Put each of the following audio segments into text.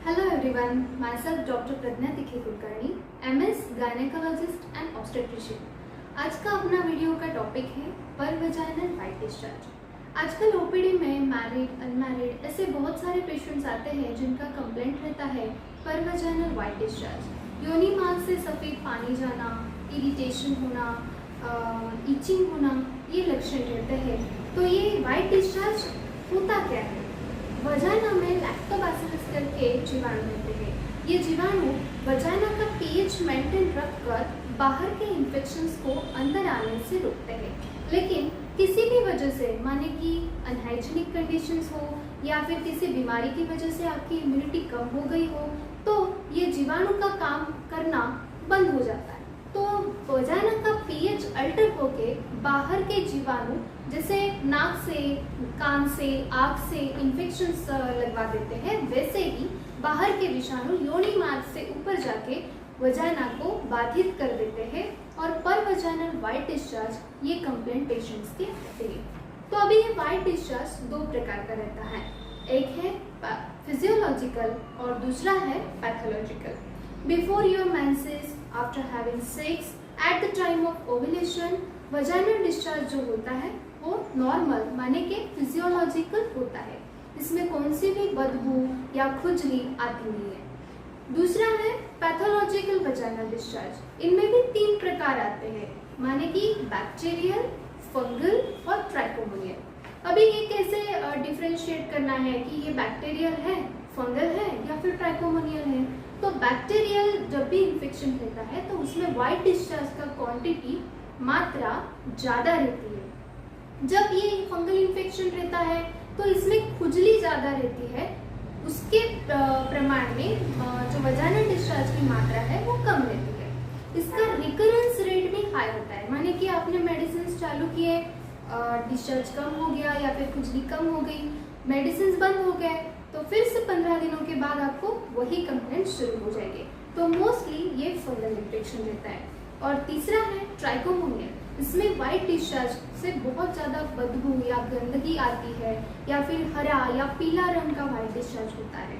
Hello everyone, myself Dr. Pragya Tikhe Kulkarni, MS gynaecologist and obstetrician. आज का अपना वीडियो का टॉपिक है परवजाइनल वाइट डिस्चार्ज। आजकल ओपीडी में मैरिड, अनमैरिड ऐसे बहुत सारे पेशेंट्स आते हैं जिनका कंप्लेंट रहता है परवजाइनल वाइट डिस्चार्ज। योनि मार्ग से सफ़ेद पानी जाना, इरिटेशन होना, इचिंग होना, ये लक्षण रहते हैं। तो ये वाइट डिस्चार्ज होता क्या है? वजाइना में लैक्टोबैसिलस करके जीवाणु रहते हैं। ये जीवाणु वजाइना का पीएच मेंटेन रखकर बाहर के इन्फेक्शंस को अंदर आने से रोकते हैं। लेकिन किसी भी वजह से, माने कि अनहाइजीनिक कंडीशंस हो या फिर किसी बीमारी की वजह से आपकी इम्यूनिटी कम हो गई हो, तो ये जीवाणु का काम करना बंद हो जाता है। तो वजाइना का पीएच अल्टर होके बाहर के जीवाणु जैसे नाक से, कान से, आँख से इन्फेक्शंस लगवा देते हैं, वैसे ही बाहर के विषाणु योनि मार्ग से ऊपर जाके वजाइना को बाधित कर देते हैं और परवजाइनल वाइट डिस्चार्ज ये कंप्लेंट पेशेंट्स के आते हैं। तो अभी ये वाइट डिस्चार्ज दो प्रकार का रहता है, एक है फिजियोलॉजिकल और दूसरा है pathological. Before your menses, after having sex, at the time of ovulation, vaginal discharge जो होता है वो नॉर्मल माने के फिजियोलॉजिकल होता है। इसमें कौन सी भी बदबू या खुजली आती नहीं है। दूसरा है पैथोलॉजिकल वजाइनल डिस्चार्ज। इनमें भी तीन प्रकार आते हैं, माने कि बैक्टीरियल, फंगल और ट्राइकोमोनियल। अभी ये कैसे डिफरेंशिएट करना है कि ये बैक्टीरियल है, फंगल है या फिर ट्राइकोमोनियल है। तो बैक्टीरियल जब भी इन्फेक्शन रहता है तो उसमें वाइट डिस्चार्ज का क्वांटिटी, मात्रा ज़्यादा रहती है। जब ये फंगल इन्फेक्शन रहता है तो इसमें खुजली ज़्यादा रहती है, उसके प्रमाण में जो वजाइनल डिस्चार्ज की मात्रा है वो कम रहती है। इसका रिकरेंस रेट भी हाई होता है, माने कि आपने मेडिसिन चालू किए, डिस्चार्ज कम हो गया या फिर खुजली कम हो गई, मेडिसिन बंद हो गए, तो फिर से 15 दिनों के बाद आपको वही कंप्लेंट शुरू हो जाएंगे। तो मोस्टली ये फंगल इन्फेक्शन रहता है। और तीसरा है ट्राइकोमोनियल। इसमें वाइट डिस्चार्ज से बहुत ज़्यादा बदबू या गंदगी आती है या फिर हरा या पीला रंग का वाइट डिस्चार्ज होता है।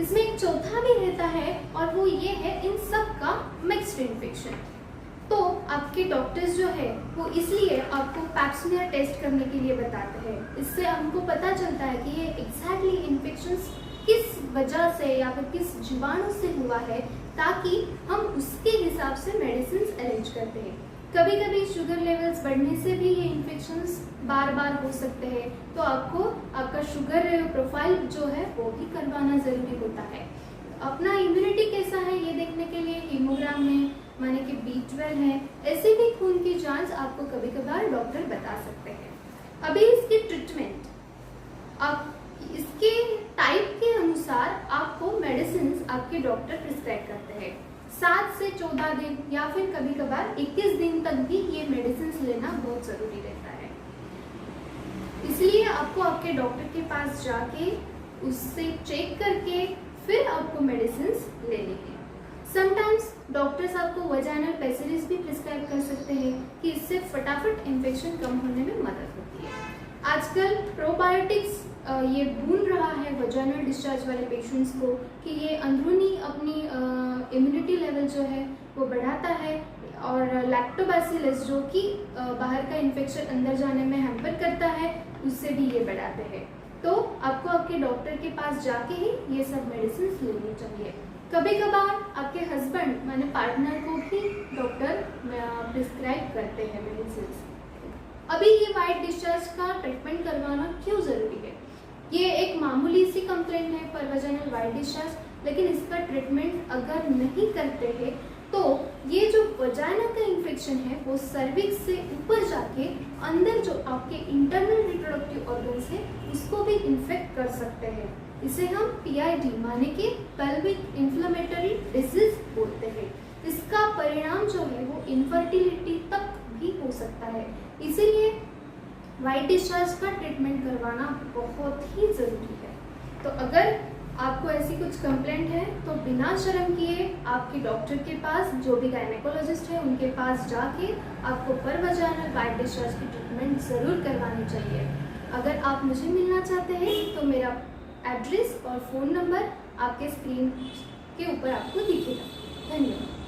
इसमें एक चौथा भी रहता है और वो ये है इन सब का मिक्स्ड इन्फेक्शन। तो आपके डॉक्टर्स जो है वो इसलिए आपको पैप्समियर टेस्ट करने के लिए बताते हैं। इससे हमको पता चलता है कि ये एग्जैक्टली इन्फेक्शंस किस वजह से या फिर किस जीवाणु से हुआ है, ताकि हम उसके हिसाब से मेडिसिन अरेंज करते हैं। कभी कभी शुगर लेवल्स बढ़ने से भी ये इन्फेक्शंस बार बार हो सकते हैं, तो आपको आपका शुगर प्रोफाइल जो है वो भी करवाना ज़रूरी होता है। अपना इम्यूनिटी कैसा है ये देखने के लिए हीमोग्राम में, माने कि B12 है, ऐसे भी खून की जांच आपको कभी कभार डॉक्टर बता सकते हैं। अभी इसकी ट्रीटमेंट, आप इसके टाइप के अनुसार आपको मेडिसिन आपके डॉक्टर प्रिस्क्राइब करते हैं। 7 से 14 दिन या फिर कभी कभार 21 दिन तक भी ये मेडिसिन लेना बहुत ज़रूरी रहता है। इसलिए आपको आपके डॉक्टर के पास जाके उससे चेक करके फिर आपको मेडिसिन लेनी है। समटाइम्स डॉक्टर्स आपको वजाइनल पैसेजेस भी प्रिस्क्राइब कर सकते हैं कि इससे फटाफट इन्फेक्शन कम होने में मदद होती है। आजकल प्रोबायोटिक्स ये ढूंढ रहा है वजाइनल डिस्चार्ज वाले पेशेंट्स को कि ये अंदरूनी अपनी इम्यूनिटी लेवल जो है वो बढ़ाता है और लैक्टोबैसिलस जो कि बाहर का इन्फेक्शन अंदर जाने में हैम्पर करता है, उससे भी ये बढ़ाते हैं। तो आपको आपके डॉक्टर के पास जाके ही ये सब मेडिसिन लेनी चाहिए। कभी कभार आपके हस्बैंड माने पार्टनर को भी डॉक्टर प्रिस्क्राइब करते हैं मेडिसिन। अभी ये वाइट डिस्चार्ज का ट्रीटमेंट करवाना क्यों ज़रूरी है? ये एक मामूली सी कंप्लेंट है परवजाइनल वाइट डिस्चार्ज, लेकिन इसका ट्रीटमेंट अगर नहीं करते हैं तो ये जो वजाइना का इन्फेक्शन है वो सर्विक्स से ऊपर जाके अंदर जो आपके इंटरनल रिप्रोडक्टिव ऑर्गन्स है उसको भी इन्फेक्ट कर सकते हैं। इसे हम PID माने कि पेल्विक इन्फ्लेमेटरी डिसीज बोलते हैं। इसका परिणाम जो है वो इनफर्टिलिटी तक भी हो सकता है। इसीलिए वाइट डिस्चार्ज का ट्रीटमेंट करवाना बहुत ही ज़रूरी है। तो अगर आपको ऐसी कुछ कंप्लेंट है तो बिना शर्म किए आपके डॉक्टर के पास, जो भी गायनेकोलॉजिस्ट है उनके पास जाके आपको परवजाइनल वाइट डिस्चार्ज की ट्रीटमेंट ज़रूर करवानी चाहिए। अगर आप मुझे मिलना चाहते हैं तो मेरा एड्रेस और फ़ोन नंबर आपके स्क्रीन के ऊपर आपको दिखेगा। धन्यवाद।